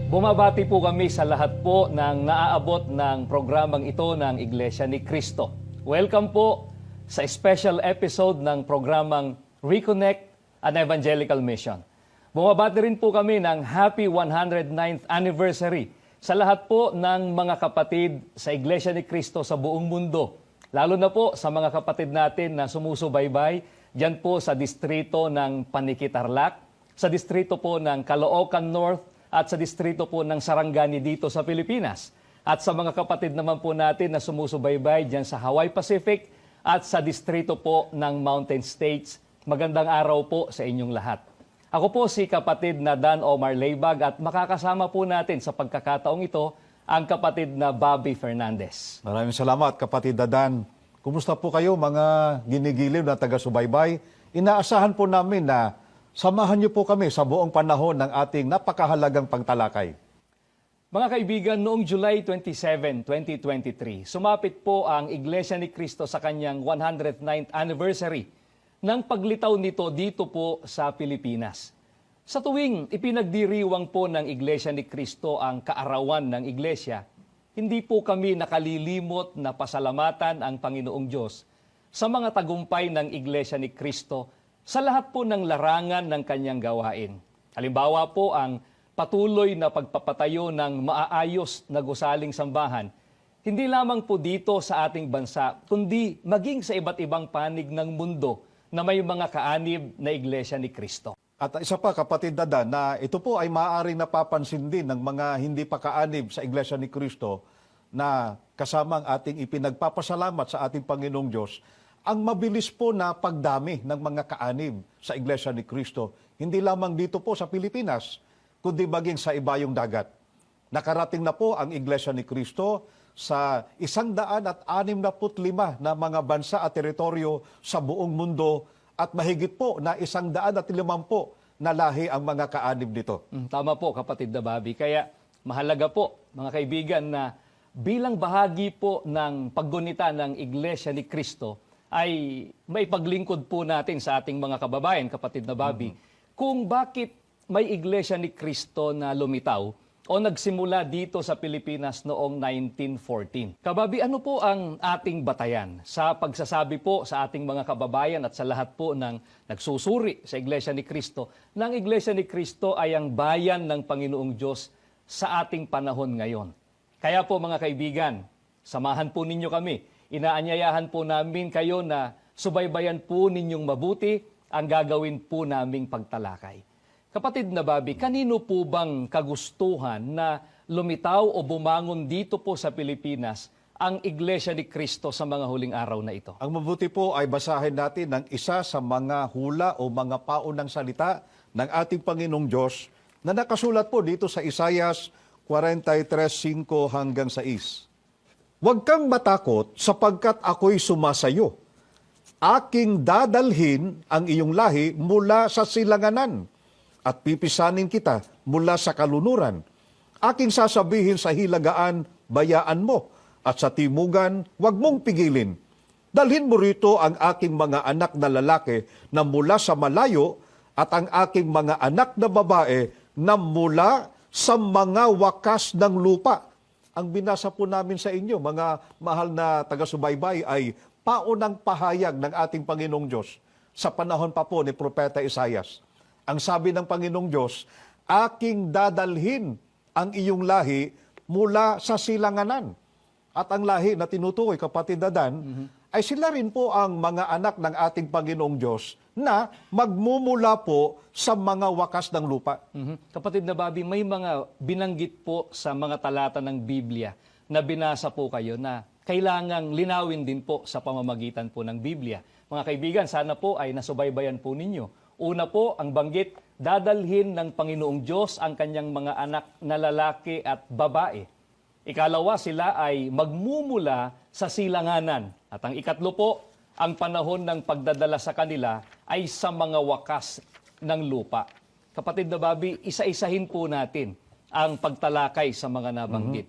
Bumabati po kami sa lahat po ng naaabot ng programang ito ng Iglesia ni Cristo. Welcome po sa special episode ng programang Reconnect an Evangelical Mission. Bumabati rin po kami ng Happy 109th Anniversary sa lahat po ng mga kapatid sa Iglesia ni Cristo sa buong mundo. Lalo na po sa mga kapatid natin na sumusubaybay dyan po sa distrito ng Paniquitarlac, sa distrito po ng Caloocan North, at sa distrito po ng Sarangani dito sa Pilipinas. At sa mga kapatid naman po natin na sumusubaybay dyan sa Hawaii Pacific at sa distrito po ng Mountain States, magandang araw po sa inyong lahat. Ako po si kapatid na Dan Omar Leibag at makakasama po natin sa pagkakataong ito ang kapatid na Bobby Fernandez. Maraming salamat kapatid na Dan. Kumusta po kayo mga ginigiliw na taga-subaybay? Inaasahan po namin na samahan niyo po kami sa buong panahon ng ating napakahalagang pagtalakay. Mga kaibigan, noong July 27, 2023, sumapit po ang Iglesia ni Cristo sa kanyang 109th anniversary ng paglitaw nito dito po sa Pilipinas. Sa tuwing ipinagdiriwang po ng Iglesia ni Cristo ang kaarawan ng Iglesia, hindi po kami nakalilimot na pasalamatan ang Panginoong Diyos sa mga tagumpay ng Iglesia ni Cristo sa lahat po ng larangan ng kanyang gawain. Halimbawa po ang patuloy na pagpapatayo ng maaayos na gusaling sambahan, hindi lamang po dito sa ating bansa, kundi maging sa iba't ibang panig ng mundo na may mga kaanib na Iglesia ni Cristo. At isa pa kapatid na Dan, na ito po ay maaaring napapansin din ng mga hindi pa kaanib sa Iglesia ni Cristo na kasama ang ating ipinagpapasalamat sa ating Panginoong Diyos, ang mabilis po na pagdami ng mga kaanib sa Iglesia ni Cristo, hindi lamang dito po sa Pilipinas, kundi maging sa ibayong dagat. Nakarating na po ang Iglesia ni Cristo sa 165 na mga bansa at teritoryo sa buong mundo at mahigit po na 150 na lahi ang mga kaanib nito. Tama po kapatid na Bobby. Kaya mahalaga po mga kaibigan na bilang bahagi po ng paggunita ng Iglesia ni Cristo, ay may paglingkod po natin sa ating mga kababayan, kapatid na Bobby, kung bakit may Iglesia ni Cristo na lumitaw o nagsimula dito sa Pilipinas noong 1914. Kababi, ano po ang ating batayan sa pagsasabi po sa ating mga kababayan at sa lahat po ng nagsusuri sa Iglesia ni Cristo, na ang Iglesia ni Cristo ay ang bayan ng Panginoong Diyos sa ating panahon ngayon? Kaya po mga kaibigan, samahan po ninyo kami. Inaanyayahan po namin kayo na subaybayan po ninyong mabuti ang gagawin po naming pagtalakay. Kapatid na Bobby, kanino po bang kagustuhan na lumitaw o bumangon dito po sa Pilipinas ang Iglesia ni Cristo sa mga huling araw na ito? Ang mabuti po ay basahin natin ng isa sa mga hula o mga paunang salita ng ating Panginoong Diyos na nakasulat po dito sa Isaias 43:5 hanggang 6. Huwag kang matakot sapagkat ako'y sumasayo. Aking dadalhin ang iyong lahi mula sa silanganan at pipisanin kita mula sa kalunuran. Aking sasabihin sa hilagaan, bayaan mo, at sa timugan, huwag mong pigilin. Dalhin mo rito ang aking mga anak na lalaki na mula sa malayo at ang aking mga anak na babae na mula sa mga wakas ng lupa. Ang binasa po namin sa inyo, mga mahal na taga-subaybay, ay paunang pahayag ng ating Panginoong Diyos sa panahon pa po ni Propeta Isaias. Ang sabi ng Panginoong Diyos, aking dadalhin ang iyong lahi mula sa silanganan. At ang lahi na tinutukoy, kapatid na Dan, ay sila rin po ang mga anak ng ating Panginoong Diyos na magmumula po sa mga wakas ng lupa. Kapatid na Bobby, may mga binanggit po sa mga talata ng Biblia na binasa po kayo na kailangang linawin din po sa pamamagitan po ng Biblia. Mga kaibigan, sana po ay nasubaybayan po ninyo. Una po, ang banggit, dadalhin ng Panginoong Diyos ang kanyang mga anak na lalaki at babae. Ikalawa, sila ay magmumula sa silanganan. At ang ikatlo po, ang panahon ng pagdadala sa kanila ay sa mga wakas ng lupa. Kapatid na Bobby, isa-isahin po natin ang pagtalakay sa mga nabanggit.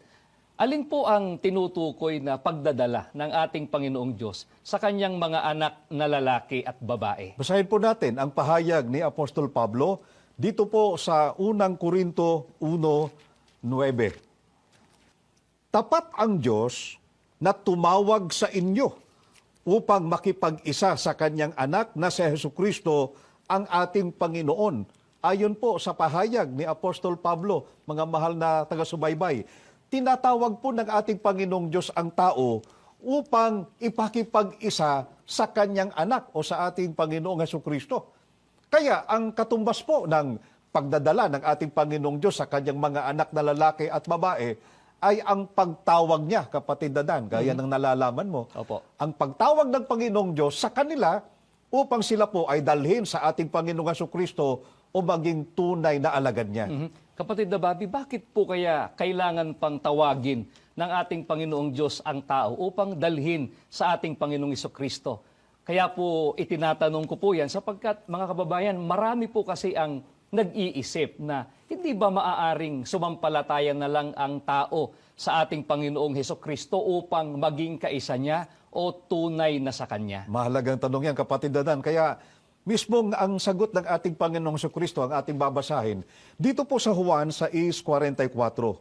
Alin po ang tinutukoy na pagdadala ng ating Panginoong Diyos sa kanyang mga anak na lalaki at babae? Basahin po natin ang pahayag ni Apostol Pablo dito po sa unang Korinto 1:9. Tapat ang Diyos na tumawag sa inyo upang makipag-isa sa kanyang anak na si Jesucristo ang ating Panginoon. Ayon po sa pahayag ni Apostol Pablo, mga mahal na taga-subaybay, tinatawag po ng ating Panginoong Diyos ang tao upang ipakipag-isa sa kanyang anak o sa ating Panginoong Jesucristo. Kaya ang katumbas po ng pagdadala ng ating Panginoong Diyos sa kanyang mga anak na lalaki at babae ay ang pagtawag niya, kapatid na Dan, gaya ng nalalaman mo. Opo. Ang pagtawag ng Panginoong Diyos sa kanila upang sila po ay dalhin sa ating Panginoong Jesucristo o maging tunay na alagad niya. Kapatid na Bobby, bakit po kaya kailangan pang tawagin ng ating Panginoong Diyos ang tao upang dalhin sa ating Panginoong Jesucristo? Kaya po itinatanong ko po yan sapagkat mga kababayan, marami po kasi ang nag-iisip na hindi ba maaaring sumampalatayan na lang ang tao sa ating Panginoong Jesucristo upang maging kaisa niya o tunay na sa Kanya? Mahalagang tanong yan, kapatid na Dan. Kaya mismong ang sagot ng ating Panginoong Jesucristo ang ating babasahin dito po sa Juan 6:44.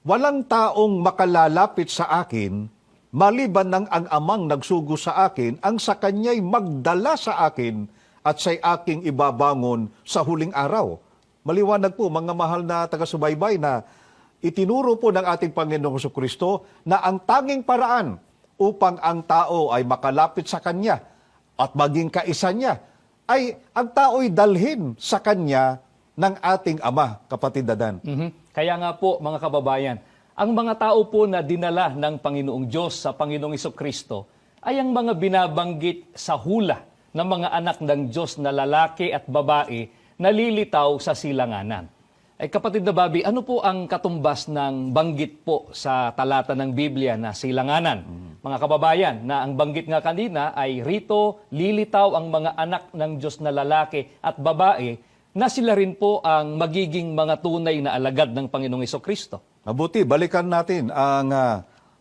Walang taong makalalapit sa akin maliban ng ang amang nagsugo sa akin, ang sa kanya'y magdala sa akin at siya'y aking ibabangon sa huling araw. Maliwanag po, mga mahal na taga-subaybay, na itinuro po ng ating Panginoong Jesucristo na ang tanging paraan upang ang tao ay makalapit sa Kanya at maging kaisa niya ay ang tao'y dalhin sa Kanya ng ating Ama, kapatid na Dan. Kaya nga po mga kababayan, ang mga tao po na dinala ng Panginoong Diyos sa Panginoong Jesucristo ay ang mga binabanggit sa hula ng mga anak ng Diyos na lalaki at babae na lilitaw sa silanganan. Ay kapatid na Bobby, ano po ang katumbas ng banggit po sa talata ng Biblia na silanganan? Mga kababayan, na ang banggit nga kanina ay rito lilitaw ang mga anak ng Diyos na lalaki at babae na sila rin po ang magiging mga tunay na alagad ng Panginoong Jesucristo. Mabuti, balikan natin ang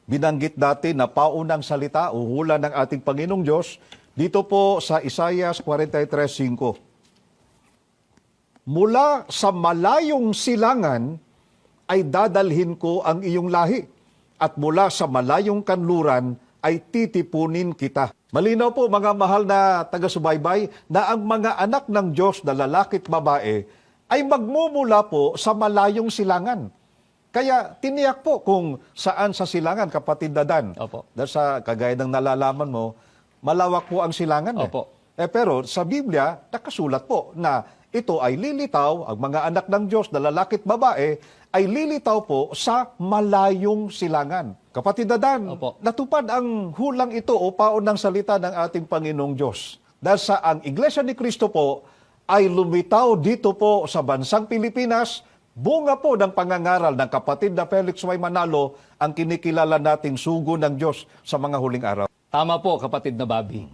binanggit natin na paunang salita o hula ng ating Panginoong Diyos dito po sa Isaiah 43:5. Mula sa malayong silangan ay dadalhin ko ang iyong lahi, at mula sa malayong kanluran ay titipunin kita. Malinaw po mga mahal na taga-subaybay na ang mga anak ng Diyos na lalaki at babae ay magmumula po sa malayong silangan. Kaya tiniyak po kung saan sa silangan, kapatid na Dan. Opo. Dahil sa kagaya ng nalalaman mo, malawak po ang silangan. Opo. Pero sa Biblia, nakasulat po na ito ay lilitaw, ang mga anak ng Diyos na lalaki at babae, ay lilitaw po sa malayong silangan. Kapatid na Dan, Opo. natupad ang hulang ito o paon ng salita ng ating Panginoong Diyos. Dahil sa ang Iglesia ni Cristo po ay lumitaw dito po sa bansang Pilipinas, bunga po ng pangangaral ng kapatid na Felix Y. Manalo, ang kinikilala nating sugo ng Diyos sa mga huling araw. Tama po, kapatid na Bobby.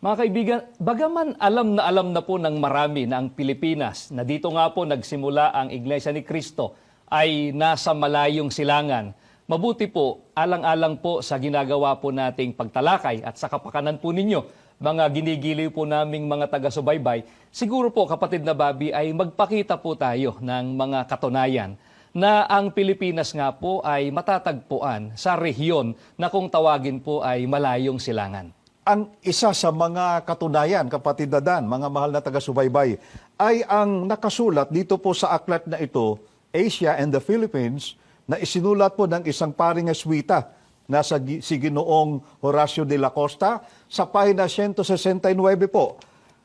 Mga kaibigan, bagaman alam na po ng marami na ang Pilipinas, na dito nga po nagsimula ang Iglesia ni Cristo, ay nasa malayong silangan, mabuti po, alang-alang po sa ginagawa po nating pagtalakay at sa kapakanan po ninyo, mga ginigiliw po naming mga taga-subaybay, siguro po, kapatid na Bobby, ay magpakita po tayo ng mga katunayan na ang Pilipinas nga po ay matatagpuan sa rehiyon na kung tawagin po ay malayong silangan. Ang isa sa mga katunayan, kapatid na Dan, mga mahal na taga-subaybay, ay ang nakasulat dito po sa aklat na ito, Asia and the Philippines, na isinulat po ng isang paring Eswita na si Ginoong Horacio de la Costa sa pahina 169 po.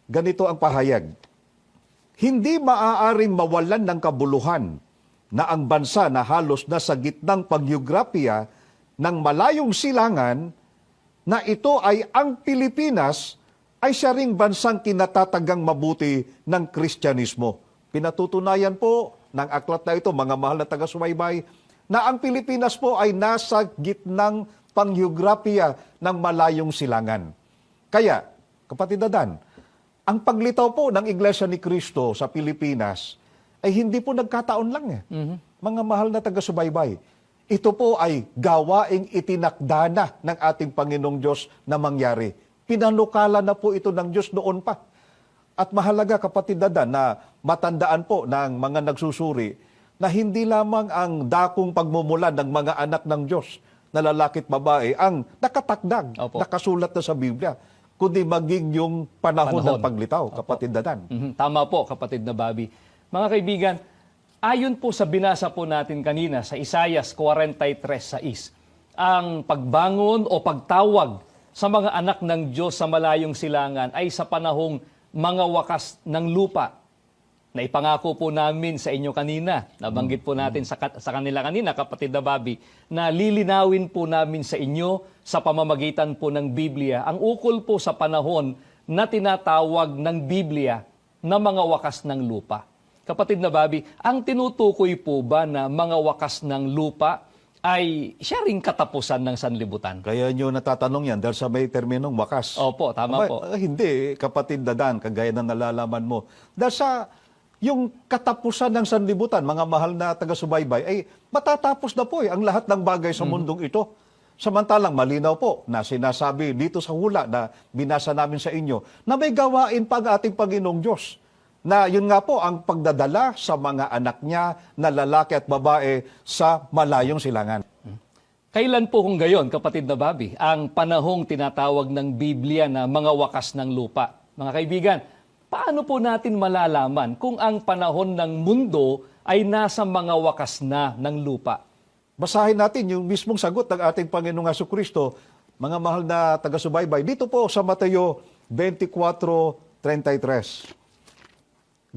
Ganito ang pahayag. Hindi maaaring mawalan ng kabuluhan na ang bansa na halos nasa gitnang paggeografiya ng malayong silangan na ito ay ang Pilipinas ay siya ring bansang kinatatagang mabuti ng Kristyanismo. Pinatutunayan po ng aklat na ito, mga mahal na taga-subaybay, na ang Pilipinas po ay nasa gitnang panggeografiya ng malayong silangan. Kaya, kapatid Adan, ang paglitaw po ng Iglesia ni Cristo sa Pilipinas ay hindi po nagkataon lang eh. Mga mahal na taga-subaybay, ito po ay gawaing itinakda na ng ating Panginoong Diyos na mangyari. Pinanukala na po ito ng Diyos noon pa. At mahalaga, kapatid Adan, na matandaan po ng mga nagsusuri na hindi lamang ang dakong pagmumulan ng mga anak ng Diyos na lalaki at babae ang nakatakdag, Opo. nakasulat na sa Biblia, kundi maging yung panahon ng paglitaw, kapatid Adan. Tama po, kapatid na Bobby. Mga kaibigan, ayon po sa binasa po natin kanina sa Isaias 43:6, ang pagbangon o pagtawag sa mga anak ng Diyos sa malayong silangan ay sa panahong mga wakas ng lupa. Na ipangako po namin sa inyo kanina, nabanggit po natin sa kanila kanina, kapatid na Bobby, na lilinawin po namin sa inyo sa pamamagitan po ng Biblia ang ukol po sa panahon na tinatawag ng Biblia na mga wakas ng lupa. Kapatid na Bobby, ang tinutukoy po ba na mga wakas ng lupa ay siya ring katapusan ng sanlibutan? Kaya nyo natatanong yan dahil sa may terminong wakas. Opo, tama po. Hindi, kapatid Adan, kagaya ng nalalaman mo. Dahil sa yung katapusan ng sanlibutan, mga mahal na taga-subaybay, ay matatapos na po ang lahat ng bagay sa mundong ito. Samantalang malinaw po na sinasabi dito sa hula na binasa namin sa inyo na may gawain pa ang ating Panginoong Diyos. Na yun nga po ang pagdadala sa mga anak niya na lalaki at babae sa malayong silangan. Kailan po kung gayon, kapatid na Bobby, ang panahong tinatawag ng Biblia na mga wakas ng lupa? Mga kaibigan, paano po natin malalaman kung ang panahon ng mundo ay nasa mga wakas na ng lupa? Basahin natin yung mismong sagot ng ating Panginoong Jesucristo, mga mahal na taga-subaybay, dito po sa Mateo 24:33.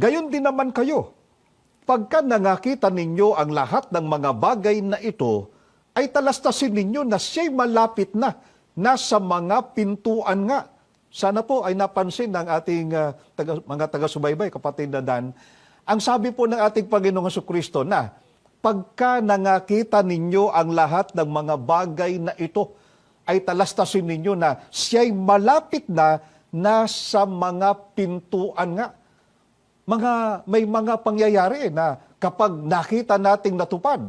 Gayon din naman kayo, pagka nangakita ninyo ang lahat ng mga bagay na ito, ay talastasin ninyo na siya'y malapit na, nasa mga pintuan nga. Sana po ay napansin ng ating mga taga-subaybay, kapatid na Dan, ang sabi po ng ating Panginoong Jesucristo na, pagka nangakita ninyo ang lahat ng mga bagay na ito, ay talastasin ninyo na siya'y malapit na, nasa mga pintuan nga. May mga pangyayari na kapag nakita nating natupad,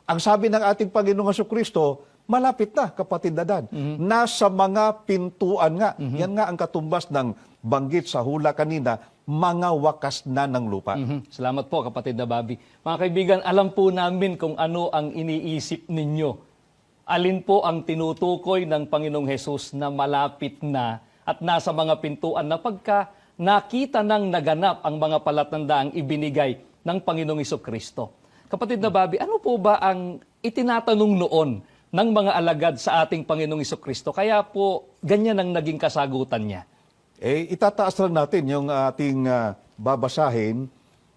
ang sabi ng ating Panginoong Jesucristo, malapit na, kapatid na Dan. Nasa mga pintuan nga. Yan nga ang katumbas ng banggit sa hula kanina, mga wakas na ng lupa. Salamat po, kapatid na Bobby. Mga kaibigan, alam po namin kung ano ang iniisip ninyo. Alin po ang tinutukoy ng Panginoong Hesus na malapit na at nasa mga pintuan na pagka nakita ng naganap ang mga palatandaang ibinigay ng Panginoong Jesucristo. Kapatid na Bobby, ano po ba ang itinatanong noon ng mga alagad sa ating Panginoong Jesucristo? Kaya po, ganyan ang naging kasagutan niya. Itataas lang natin yung ating babasahin.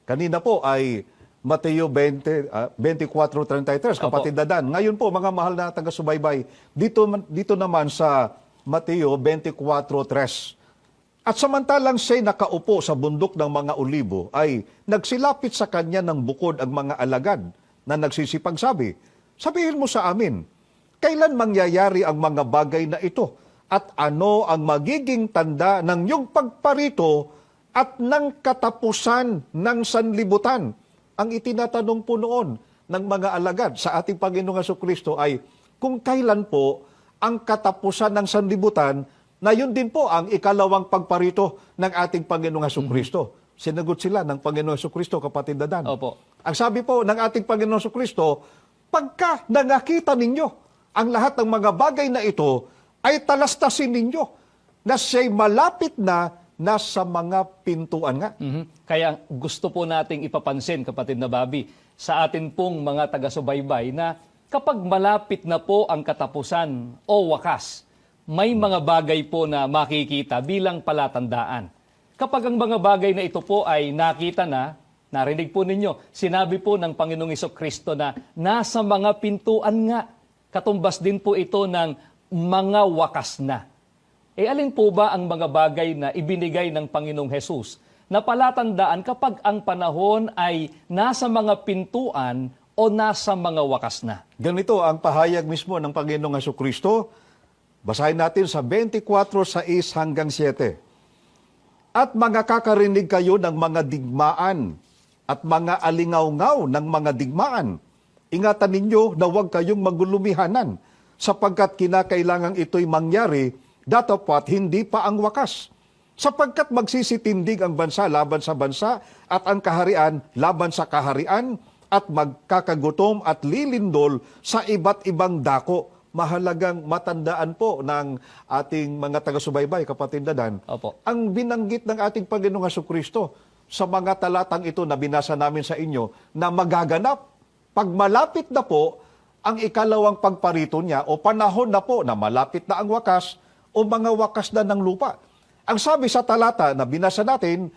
Kanina po ay Mateo 24:33, kapatid na Dan. Ngayon po, mga mahal na taga-subaybay, dito naman sa Mateo 24:3. At samantalang siya'y nakaupo sa bundok ng mga olibo, ay nagsilapit sa kanya ng bukod ang mga alagad na nagsisipagsabi, sabihin mo sa amin, kailan mangyayari ang mga bagay na ito? At ano ang magiging tanda ng iyong pagparito at ng katapusan ng sanlibutan? Ang itinatanong po noon ng mga alagad sa ating Panginoong Jesucristo ay kung kailan po ang katapusan ng sanlibutan na yun din po ang ikalawang pagparito ng ating Panginoong Jesucristo. Sinagot sila ng Panginoong Jesucristo, kapatid na Dan. Opo. Ang sabi po ng ating Panginoong Jesucristo, pagka nakita ninyo ang lahat ng mga bagay na ito, ay talastasin ninyo na siya'y malapit na nasa mga pintuan nga. Kaya gusto po nating ipapansin, kapatid na Bobby, sa atin pong mga taga-subaybay na kapag malapit na po ang katapusan o wakas, may mga bagay po na makikita bilang palatandaan. Kapag ang mga bagay na ito po ay nakita na, narinig po ninyo, sinabi po ng Panginoong Jesucristo na nasa mga pintuan nga. Katumbas din po ito ng mga wakas na. Alin po ba ang mga bagay na ibinigay ng Panginoong Hesus na palatandaan kapag ang panahon ay nasa mga pintuan o nasa mga wakas na? Ganito ang pahayag mismo ng Panginoong Jesucristo, Basahin natin sa 24:6 hanggang 7. At mga kakarinig kayo ng mga digmaan at mga alingaw-ngaw ng mga digmaan. Ingatan ninyo na huwag kayong magulumihanan sapagkat kinakailangang ito'y mangyari datapwat hindi pa ang wakas. Sapagkat magsisitindig ang bansa laban sa bansa at ang kaharian laban sa kaharian at magkakagutom at lilindol sa iba't ibang dako. Mahalagang matandaan po ng ating mga taga-subaybay, kapatid na Dan, Opo. ang binanggit ng ating Panginoong Hesukristo sa mga talatang ito na binasa namin sa inyo na magaganap pag malapit na po ang ikalawang pagparito niya o panahon na po na malapit na ang wakas o mga wakas na ng lupa. Ang sabi sa talata na binasa natin,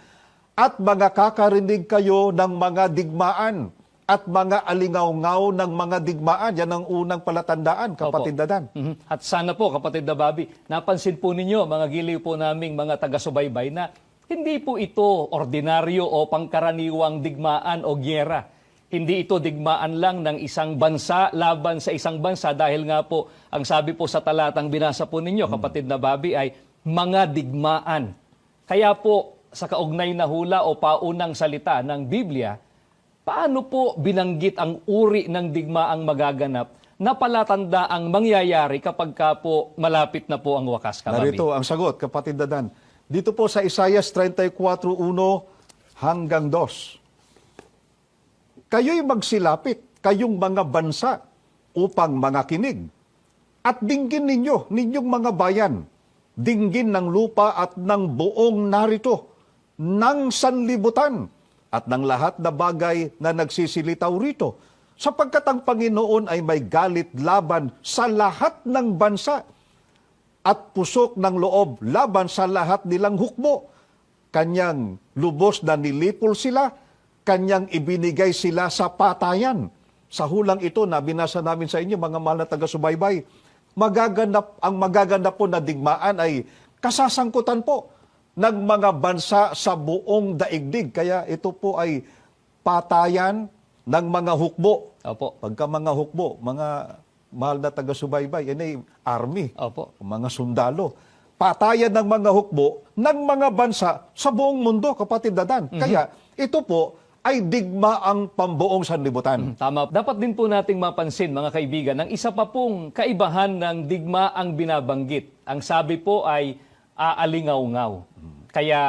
at mga kakarinig kayo ng mga digmaan at mga alingaw-ngaw ng mga digmaan. Yan ang unang palatandaan, kapatid na Dan. At sana po, kapatid na Bobby, napansin po ninyo, mga giliw po naming mga taga-subaybay, na hindi po ito ordinaryo o pangkaraniwang digmaan o gyera. Hindi ito digmaan lang ng isang bansa laban sa isang bansa dahil nga po, ang sabi po sa talatang binasa po ninyo, kapatid na Bobby, ay mga digmaan. Kaya po, sa kaugnay na hula o paunang salita ng Biblia, paano po binanggit ang uri ng digmaang magaganap na palatanda ang mangyayari kapag ka po malapit na po ang wakas, Kababi? Narito ang sagot, kapatid na Dan. Dito po sa Isaiah 34:1 hanggang 2. Kayo'y magsilapit, kayong mga bansa, upang mangakinig. At dinggin ninyong mga bayan, dinggin ng lupa at ng buong narito, ng sanlibutan, at ng lahat na bagay na nagsisilitaw rito, sapagkat ang Panginoon ay may galit laban sa lahat ng bansa at pusok ng loob laban sa lahat nilang hukbo. Kanyang lubos na nilipol sila, kanyang ibinigay sila sa patayan. Sa hulang ito na binasa namin sa inyo, mga mahal na taga-subaybay, ang magaganap po na digmaan ay kasasangkutan po ng mga bansa sa buong daigdig. Kaya ito po ay patayan ng mga hukbo. Opo. Pagka mga hukbo, mga mahal na taga-subaybay, yan ay army, Opo. mga sundalo. Patayan ng mga hukbo ng mga bansa sa buong mundo, kapatid na Dan. Kaya ito po ay digmaang pambuong sanlibutan. Tama. Dapat din po nating mapansin, mga kaibigan, ang isa pa pong kaibahan ng digmaang binabanggit. Ang sabi po ay aalingaw-ngaw. Kaya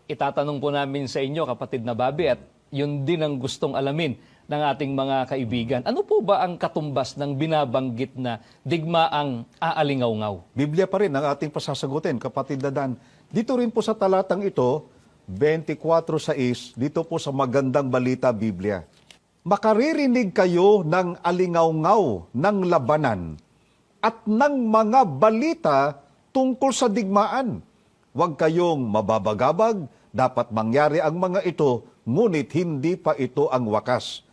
itatanong po namin sa inyo, kapatid na Bobby, at yun din ang gustong alamin ng ating mga kaibigan. Ano po ba ang katumbas ng binabanggit na digmaang aalingaw-ngaw? Biblia pa rin ang ating pasasagutin, kapatid na Dan. Dito rin po sa talatang ito, 24:6, dito po sa Magandang Balita Biblia. Makaririnig kayo ng alingaw-ngaw ng labanan at ng mga balita tungkol sa digmaan. Huwag kayong mababagabag, dapat mangyari ang mga ito, ngunit hindi pa ito ang wakas.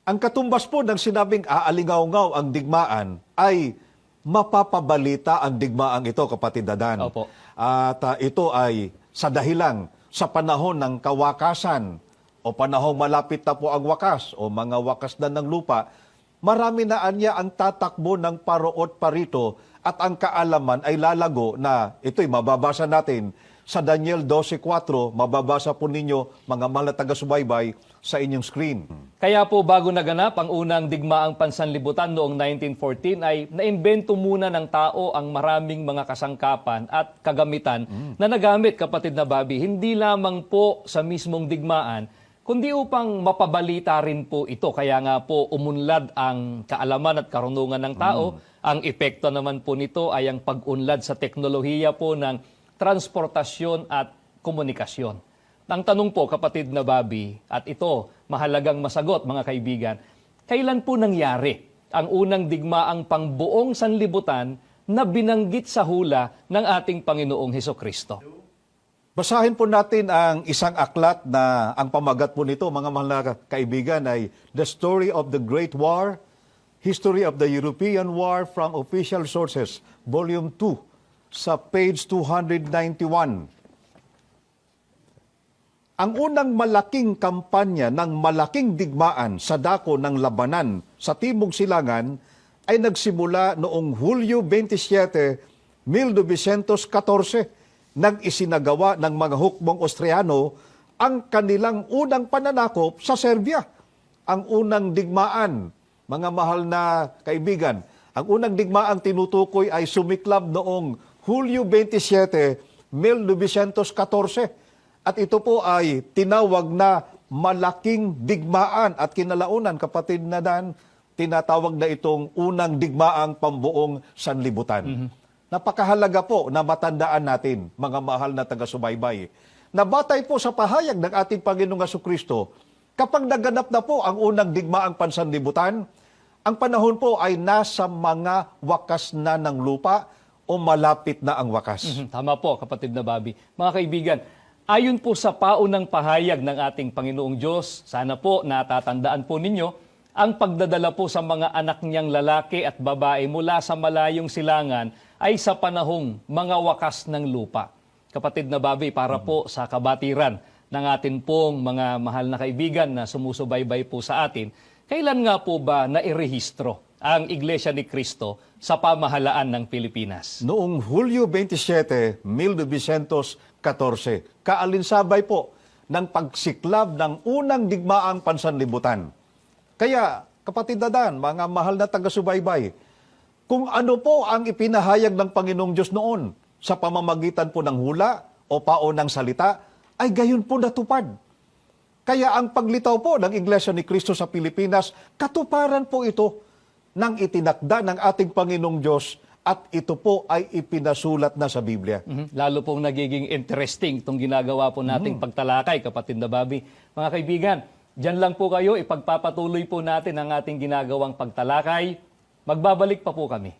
Ang katumbas po ng sinabing aalingaw-ngaw ang digmaan ay mapapabalita ang digmaang ito, kapatid na Dan. Opo. At ito ay sa dahilang sa panahon ng kawakasan o panahong malapit na po ang wakas o mga wakas na ng lupa, marami na anya ang tatakbo ng paroot parito at ang kaalaman ay lalago na ito'y mababasa natin sa Daniel 12:4, mababasa po ninyo mga mahal na taga-subaybay sa inyong screen. Kaya po bago naganap ang unang digmaang pansanlibutan noong 1914 ay naimbento muna ng tao ang maraming mga kasangkapan at kagamitan na nagamit, kapatid na Bobby, hindi lamang po sa mismong digmaan, kundi upang mapabalita rin po ito. Kaya nga po umunlad ang kaalaman at karunungan ng tao. Ang epekto naman po nito ay ang pag-unlad sa teknolohiya po ng transportasyon at komunikasyon. Ang tanong po, kapatid na Bobby, at ito mahalagang masagot, mga kaibigan, kailan po nangyari ang unang digmaang pangbuong sanlibutan na binanggit sa hula ng ating Panginoong Hesukristo? Basahin po natin ang isang aklat na ang pamagat po nito, mga mahal na kaibigan, ay The Story of the Great War, History of the European War from Official Sources, Volume 2, sa page 291. Ang unang malaking kampanya ng malaking digmaan sa dako ng labanan sa Timog Silangan ay nagsimula noong Hulyo 27, 1914 nang isinagawa ng mga hukbong Austriano ang kanilang unang pananakop sa Serbia. Ang unang digmaan, mga mahal na kaibigan, ang unang digmaang tinutukoy ay sumiklab noong Hulyo 27, 1914. At ito po ay tinawag na malaking digmaan at kinalaunan, kapatid na Dan, tinatawag na itong unang digmaang pambuong sanlibutan. Napakahalaga po na matandaan natin, mga mahal na taga-subaybay, na batay po sa pahayag ng ating Panginoong Jesucristo, kapag naganap na po ang unang digmaang pansanlibutan, ang panahon po ay nasa mga wakas na ng lupa o malapit na ang wakas. Tama po, kapatid na Bobby. Mga kaibigan, ayon po sa paunang pahayag ng ating Panginoong Diyos, sana po natatandaan po ninyo, ang pagdadala po sa mga anak niyang lalaki at babae mula sa malayong silangan ay sa panahong mga wakas ng lupa. Kapatid na Bobby, para po sa kabatiran ng atin pong mga mahal na kaibigan na sumusubaybay po sa atin, kailan nga po ba nairehistro ang Iglesia ni Cristo sa pamahalaan ng Pilipinas? Noong Hulyo 27, 1914, kaalinsabay po ng pagsiklab ng unang digmaang pansanlibutan. Kaya, kapatid na Dan, mga mahal na taga-subaybay, kung ano po ang ipinahayag ng Panginoong Diyos noon sa pamamagitan po ng hula o paunang salita, ay gayon po natupad. Kaya ang paglitaw po ng Iglesia ni Cristo sa Pilipinas, katuparan po ito ng itinakda ng ating Panginoong Diyos at ito po ay ipinasulat na sa Biblia. Lalo pong nagiging interesting itong ginagawa po nating pagtalakay, kapatid na Bobby. Mga kaibigan, dyan lang po kayo, ipagpapatuloy po natin ang ating ginagawang pagtalakay. Magbabalik pa po kami.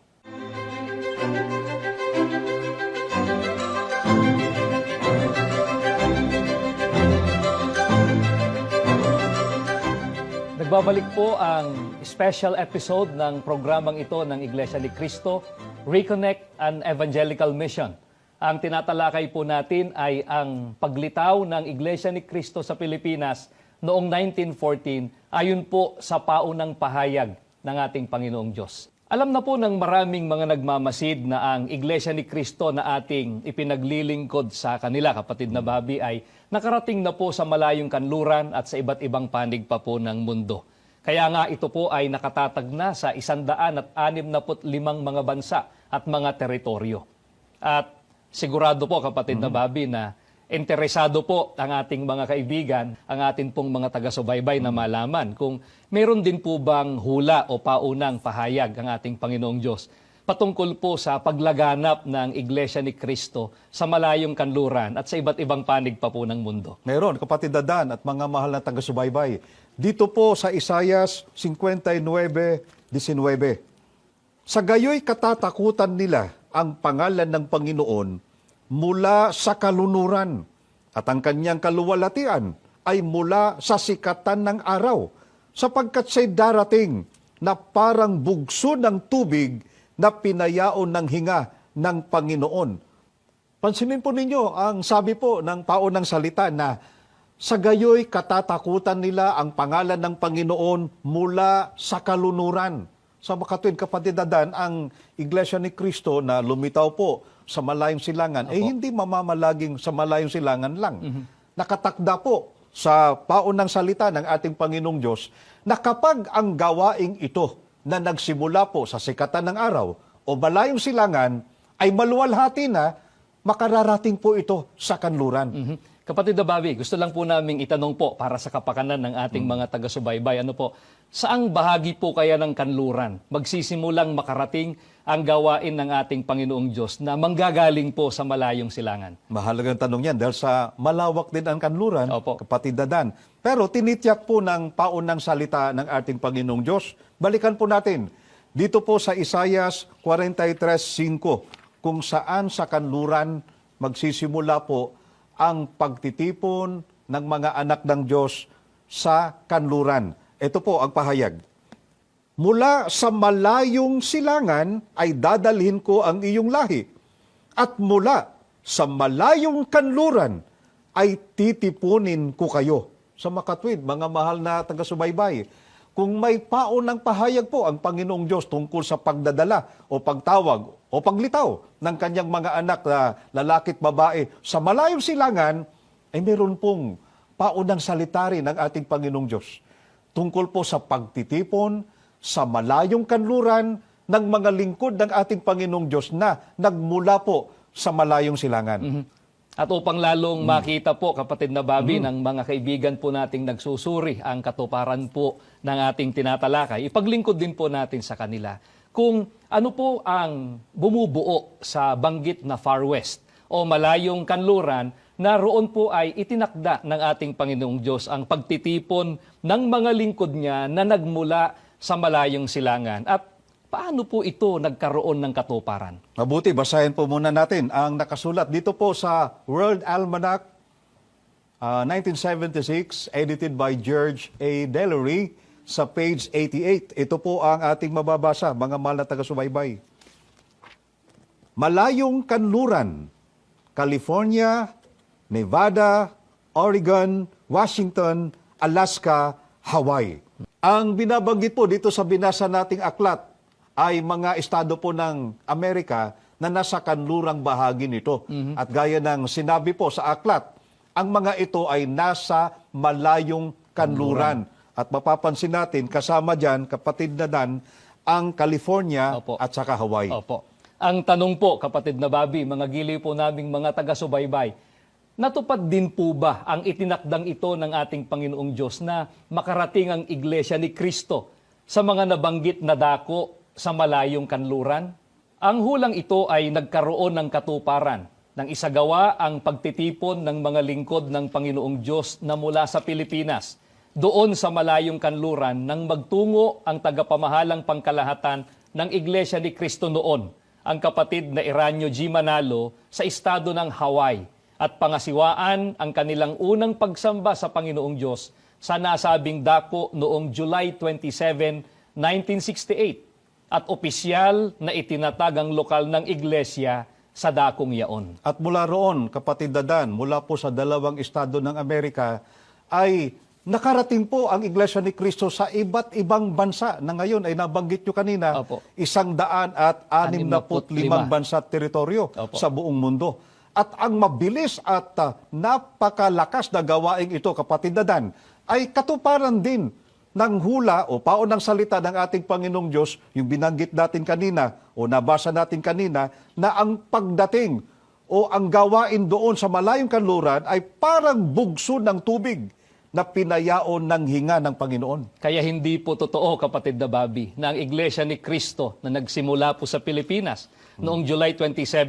Nagbabalik po ang special episode ng programang ito ng Iglesia ni Cristo, Reconnect an Evangelical Mission. Ang tinatalakay po natin ay ang paglitaw ng Iglesia ni Cristo sa Pilipinas noong 1914 ayon po sa paunang pahayag ng ating Panginoong Diyos. Alam na po ng maraming mga nagmamasid na ang Iglesia ni Cristo na ating ipinaglilingkod sa kanila, kapatid na Bobby, ay nakarating na po sa malayong kanluran at sa iba't ibang panig pa po ng mundo. Kaya nga ito po ay nakatatag na sa 165 mga bansa at mga teritoryo. At sigurado po, kapatid na Bobby, na interesado po ang ating mga kaibigan, ang ating pong mga taga-subaybay na malaman kung meron din po bang hula o paunang pahayag ang ating Panginoong Diyos patungkol po sa paglaganap ng Iglesia ni Cristo sa malayong kanluran at sa iba't ibang panig pa po ng mundo. Meron, kapatid na Dan at mga mahal na taga-subaybay. Dito po sa Isaias 59:19, sa gayoy katatakutan nila ang pangalan ng Panginoon mula sa kalunuran, at ang kanyang kaluwalhatian ay mula sa sikatan ng araw, sapagkat siya'y darating na parang bugso ng tubig na pinayaon ng hinga ng Panginoon. Pansinin po ninyo ang sabi po ng paunang salita na sa gayoy katatakutan nila ang pangalan ng Panginoon mula sa kalunuran. Sa makatuwid, kapatid na Dan, ang Iglesia ni Cristo na lumitaw po sa malayong silangan, hindi mamamalaging sa malayong silangan lang. Nakatakda po sa paunang salita ng ating Panginoong Diyos na kapag ang gawaing ito na nagsimula po sa sikatan ng araw o malayong silangan ay maluwalhati na, makararating po ito sa kanluran. Kapatid na Bobby, gusto lang po naming itanong po para sa kapakanan ng ating mga taga-subaybay. Ano po, saang bahagi po kaya ng kanluran magsisimulang makarating ang gawain ng ating Panginoong Diyos na manggagaling po sa malayong silangan? Mahalagang tanong yan dahil sa malawak din ang kanluran, Opo. kapatid na Dan. Pero tinityak po ng paunang salita ng ating Panginoong Diyos. Balikan po natin dito po sa Isaias 43:5, kung saan sa kanluran magsisimula po ang pagtitipon ng mga anak ng Diyos sa kanluran. Ito po ang pahayag. Mula sa malayong silangan ay dadalhin ko ang iyong lahi, at mula sa malayong kanluran ay titipunin ko kayo. Sa makatwid, mga mahal na taga-subaybay, kung may paunang pahayag po ang Panginoong Diyos tungkol sa pagdadala o pagtawag o paglitaw ng kanyang mga anak na lalaki at babae sa malayong silangan, ay meron pong paunang salita rin ng ating Panginoong Diyos tungkol po sa pagtitipon sa malayong kanluran ng mga lingkod ng ating Panginoong Diyos na nagmula po sa malayong silangan. At upang lalong makita po, kapatid na Bobby, ng mga kaibigan po nating nagsusuri ang katuparan po ng ating tinatalakay, ipaglingkod din po natin sa kanila kung ano po ang bumubuo sa banggit na Far West o malayong kanluran na roon po ay itinakda ng ating Panginoong Diyos ang pagtitipon ng mga lingkod niya na nagmula sa malayong silangan. At paano po ito nagkaroon ng katuparan? Mabuti, basahin po muna natin ang nakasulat dito po sa World Almanac 1976, edited by George A. Delury, sa page 88. Ito po ang ating mababasa, mga mahal na taga-subaybay. Malayong kanluran, California, Nevada, Oregon, Washington, Alaska, Hawaii. Ang binabanggit po dito sa binasa nating aklat ay mga estado po ng Amerika na nasa kanlurang bahagi nito. At gaya ng sinabi po sa aklat, ang mga ito ay nasa malayong kanluran. At mapapansin natin, kasama dyan, kapatid na Dan, ang California Opo. at saka Hawaii. Opo. Ang tanong po, kapatid na Bobby, mga giliw po naming mga taga-subaybay, natupad din po ba ang itinakdang ito ng ating Panginoong Diyos na makarating ang Iglesia ni Kristo sa mga nabanggit na dako sa malayong kanluran? Ang hulang ito ay nagkaroon ng katuparan nang isagawa ang pagtitipon ng mga lingkod ng Panginoong Diyos na mula sa Pilipinas doon sa malayong kanluran nang magtungo ang tagapamahalang pangkalahatan ng Iglesia ni Kristo noon, ang kapatid na Eranio G. Manalo sa estado ng Hawaii, at pangasiwaan ang kanilang unang pagsamba sa Panginoong Diyos sa nasabing dako noong July 27, 1968 at opisyal na itinatag ang lokal ng iglesia sa dakong yaon. At mula roon, kapatid Dadan, mula po sa dalawang estado ng Amerika, ay nakarating po ang Iglesia ni Cristo sa iba't ibang bansa na ngayon ay nabanggit nyo kanina, Opo. 165 bansa at teritoryo Opo. sa buong mundo. At ang mabilis at napakalakas na gawaing ito, kapatid Dadan, ay katuparan din ng hula o paon ng salita ng ating Panginoong Diyos, yung binanggit natin kanina o nabasa natin kanina, na ang pagdating o ang gawain doon sa malayong kanluran ay parang bugso ng tubig na pinayaon ng hinga ng Panginoon. Kaya hindi po totoo, kapatid na Bobby, na ang Iglesia ni Cristo na nagsimula po sa Pilipinas noong July 27,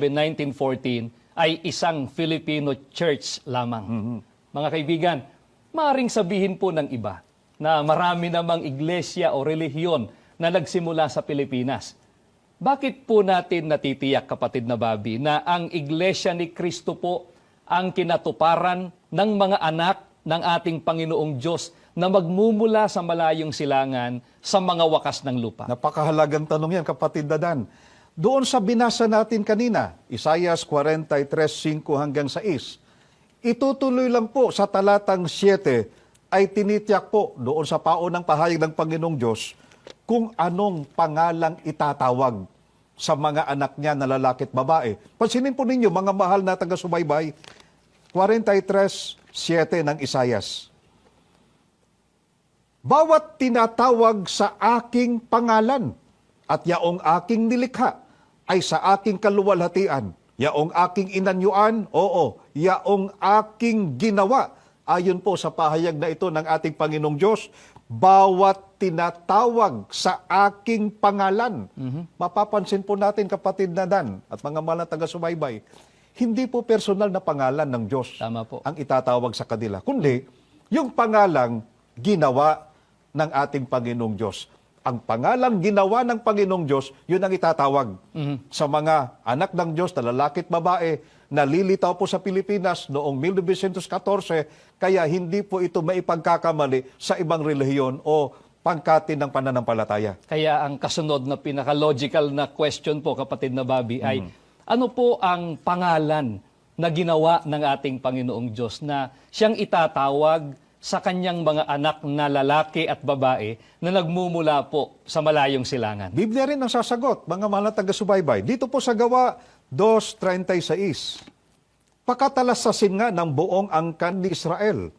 1914 ay isang Filipino church lamang. Mga kaibigan, maaaring sabihin po ng iba na marami namang iglesia o relihiyon na nagsimula sa Pilipinas. Bakit po natin natitiyak, kapatid na Bobby, na ang Iglesia ni Cristo po ang kinatuparan ng mga anak ng ating Panginoong Diyos na magmumula sa malayong silangan sa mga wakas ng lupa? Napakahalagang tanong yan, kapatid Dadan. Doon sa binasa natin kanina, Isaiah 43:5 hanggang 6, itutuloy lang po sa talatang 7 ay tinitiyak po doon sa paunang pahayag ng Panginoong Diyos kung anong pangalang itatawag sa mga anak niya na lalaki at babae. Pansinin po ninyo, mga mahal na taga-subaybay, 43:7 ng Isaias. Bawat tinatawag sa aking pangalan at yaong aking nilikha ay sa aking kaluwalhatian. Yaong aking inanyuan, oo, yaong aking ginawa. Ayon po sa pahayag na ito ng ating Panginoong Diyos, bawat tinatawag sa aking pangalan. Mapapansin po natin, kapatid na Dan at mga mahal na taga-subaybay, hindi po personal na pangalan ng Diyos Tama po. ang itatawag sa kanila, kundi yung pangalang ginawa ng ating Panginoong Diyos. Ang pangalang ginawa ng Panginoong Diyos, yun ang itatawag sa mga anak ng Diyos na lalaki at babae na lilitaw po sa Pilipinas noong 1914, kaya hindi po ito maipagkakamali sa ibang relihiyon o pangkatin ng pananampalataya. Kaya ang kasunod na pinaka-logical na question po, kapatid na Bobby, ay ano po ang pangalan na ginawa ng ating Panginoong Diyos na siyang itatawag sa kanyang mga anak na lalaki at babae na nagmumula po sa malayong silangan? Biblia rin ang sasagot, mga mahal na taga-subaybay. Dito po sa Gawa 2:36, pakatalasasin nga ng buong angkan ni Israel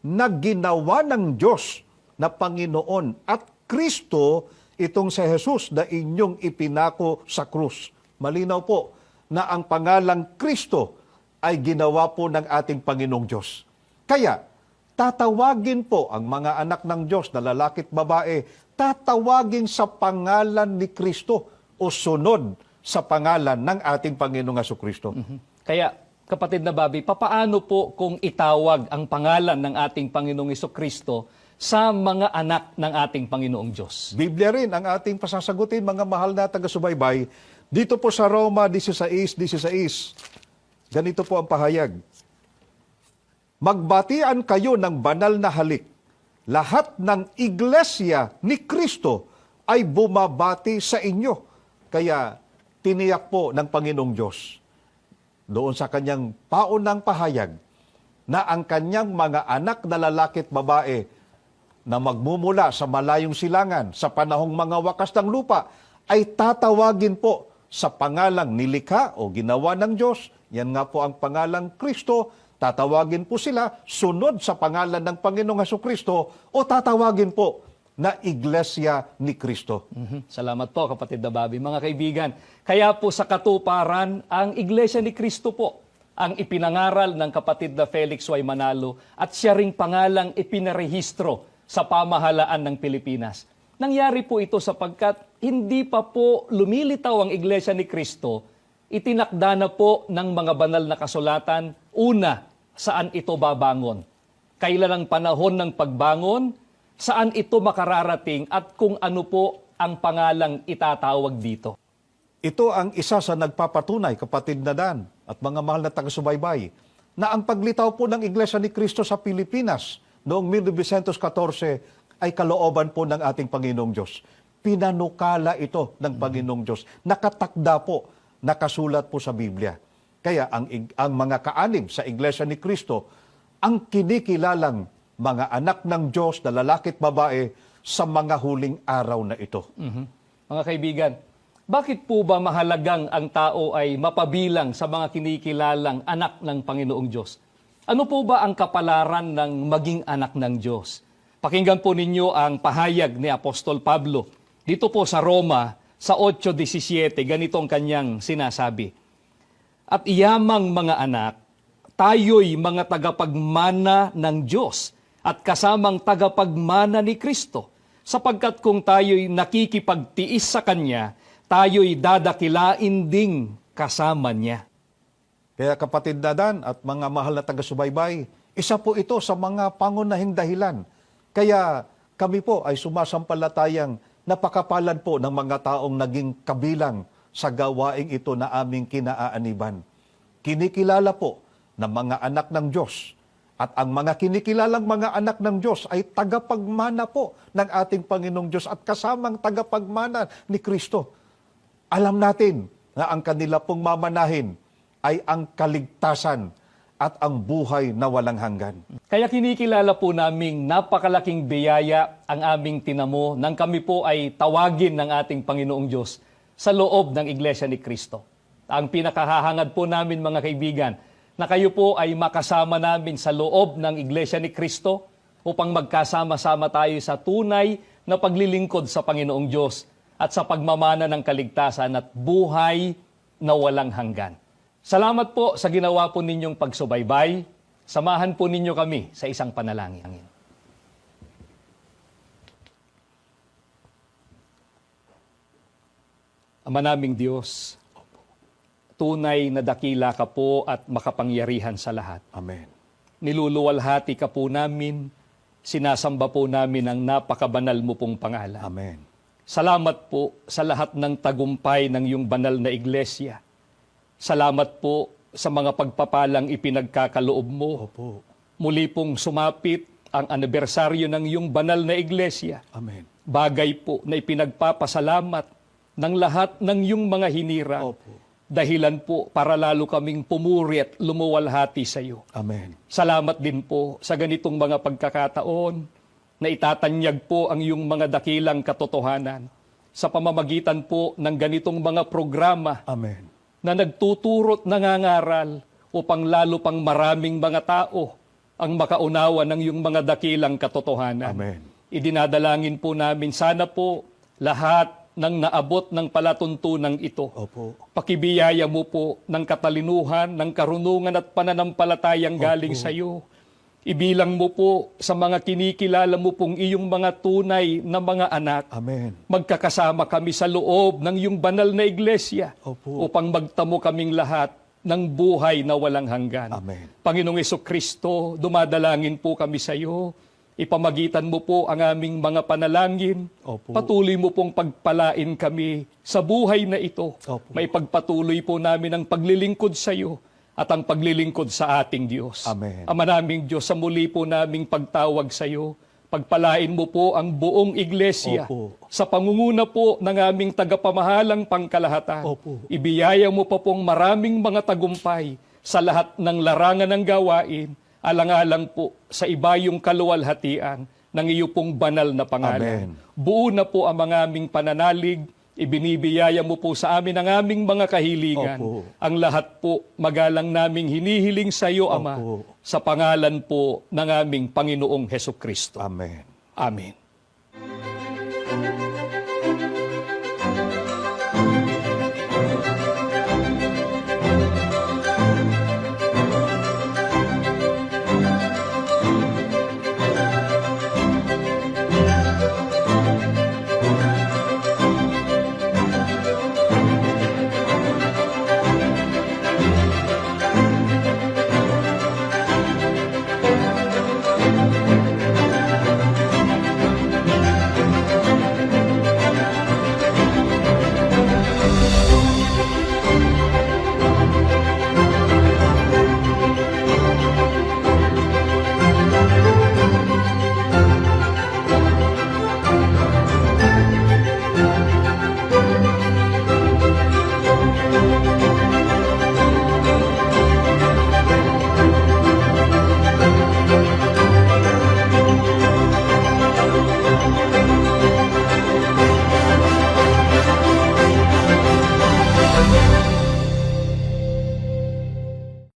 na ginawa ng Diyos na Panginoon at Kristo itong si Jesus na inyong ipinako sa krus. Malinaw po na ang pangalang Kristo ay ginawa po ng ating Panginoong Diyos. Kaya, tatawagin po ang mga anak ng Diyos na lalaki at babae, tatawagin sa pangalan ni Kristo o sunod sa pangalan ng ating Panginoong Jesucristo. Kaya, kapatid na Bobby, papaano po kung itawag ang pangalan ng ating Panginoong Jesucristo sa mga anak ng ating Panginoong Diyos? Biblia rin ang ating pasasagutin, mga mahal na taga-subaybay. Dito po sa Roma 16:16, ganito po ang pahayag. Magbatian kayo ng banal na halik. Lahat ng iglesia ni Kristo ay bumabati sa inyo. Kaya tiniyak po ng Panginoong Diyos doon sa kanyang paunang pahayag na ang kanyang mga anak na lalaki at babae na magmumula sa malayong silangan sa panahong mga wakas ng lupa ay tatawagin po sa pangalang nilikha o ginawa ng Diyos. Yan nga po ang pangalang Kristo. Tatawagin po sila sunod sa pangalan ng Panginoong Jesucristo o tatawagin po na Iglesia ni Kristo. Salamat po, kapatid na Bobby. Mga kaibigan, kaya po sa katuparan, ang Iglesia ni Kristo po ang ipinangaral ng kapatid na Felix Y. Manalo at siya ring pangalang ipinarehistro sa pamahalaan ng Pilipinas. Nangyari po ito sapagkat hindi pa po lumilitaw ang Iglesia ni Kristo, itinakda na po ng mga banal na kasulatan, una, saan ito babangon, kailan ang panahon ng pagbangon, saan ito makararating at kung ano po ang pangalang itatawag dito. Ito ang isa sa nagpapatunay, kapatid na Dan at mga mahal na taga-subaybay, na ang paglitaw po ng Iglesia ni Kristo sa Pilipinas noong 1914 ay kalooban po ng ating Panginoong Diyos. Pinanukala ito ng Panginoong Diyos. Nakatakda po, nakasulat po sa Biblia. Kaya ang mga kaanib sa Iglesia ni Kristo, ang kinikilalang mga anak ng Diyos na lalaki at babae sa mga huling araw na ito. Mga kaibigan, bakit po ba mahalagang ang tao ay mapabilang sa mga kinikilalang anak ng Panginoong Diyos? Ano po ba ang kapalaran ng maging anak ng Diyos? Pakinggan po ninyo ang pahayag ni Apostol Pablo. Dito po sa Roma, sa 8:17, ganito ang kanyang sinasabi. At iyamang mga anak, tayo'y mga tagapagmana ng Diyos at kasamang tagapagmana ni Kristo, sapagkat kung tayo'y nakikipagtiis sa Kanya, tayo'y dadakilain ding kasama Niya. Kaya kapatid na Dan at mga mahal na taga-subaybay, isa po ito sa mga pangunahing dahilan. Kaya kami po ay sumasampalatayang napakapalan po ng mga taong naging kabilang sa gawaing ito na aming kinaaaniban. Kinikilala po ng mga anak ng Diyos at ang mga kinikilalang mga anak ng Diyos ay tagapagmana po ng ating Panginoong Diyos at kasamang tagapagmana ni Kristo. Alam natin na ang kanila pong mamanahin ay ang kaligtasan at ang buhay na walang hanggan. Kaya kinikilala po naming napakalaking biyaya ang aming tinamo nang kami po ay tawagin ng ating Panginoong Diyos sa loob ng Iglesia ni Kristo. Ang pinakahahangad po namin, mga kaibigan, na kayo po ay makasama namin sa loob ng Iglesia ni Kristo upang magkasama-sama tayo sa tunay na paglilingkod sa Panginoong Diyos at sa pagmamana ng kaligtasan at buhay na walang hanggan. Salamat po sa ginawa po ninyong pagsubaybay. Samahan po ninyo kami sa isang panalangin. Ama naming Diyos, tunay na dakila ka po at makapangyarihan sa lahat. Amen. Niluluwalhati ka po namin, sinasamba po namin ang napakabanal mo pong pangalan. Amen. Salamat po sa lahat ng tagumpay ng iyong banal na iglesia. Salamat po sa mga pagpapalang ipinagkakaloob mo. Opo. Muli pong sumapit ang anibersaryo ng iyong banal na iglesia. Amen. Bagay po na ipinagpapasalamat ng lahat ng iyong mga hinirang. Opo. dahilan po para lalo kaming pumuri at lumuwalhati sa iyo. Amen. Salamat din po sa ganitong mga pagkakataon na itatanyag po ang iyong mga dakilang katotohanan sa pamamagitan po ng ganitong mga programa Amen. na nagtuturo't nangangaral upang lalo pang maraming mga tao ang makaunawa ng iyong mga dakilang katotohanan. Amen. Idinadalangin po namin sana po lahat ng naabot ng palatuntunang ito. Opo. Pakibiyaya mo po ng katalinuhan, ng karunungan at pananampalatayang galing sa iyo. Ibilang mo po sa mga kinikilala mo pong iyong mga tunay na mga anak. Amen. Magkakasama kami sa loob ng iyong banal na iglesia Opo. upang magtamo kaming lahat ng buhay na walang hanggan. Amen. Panginoong Kristo, dumadalangin po kami sa iyo. Ipamagitan mo po ang aming mga panalangin. Opo. Patuloy mo pong pagpalain kami sa buhay na ito. Opo. May pagpatuloy po namin ang paglilingkod sa iyo at ang paglilingkod sa ating Diyos. Amen. Ama naming Diyos, sa muli po naming pagtawag sa iyo, pagpalain mo po ang buong iglesia Opo. sa pangunguna po ng aming tagapamahalang pangkalahatan. Opo. Ibiyaya mo pa pong maraming mga tagumpay sa lahat ng larangan ng gawain, alang-alang po sa ibayong kaluwalhatian ng iyo pong banal na pangalan. Amen. Buo na po ang mga aming pananalig, ibinibiyaya mo po sa amin ang aming mga kahilingan. Opo. Ang lahat po magalang naming hinihiling sa iyo, Ama, Opo. sa pangalan po ng aming Panginoong Hesukristo. Amen. Amen.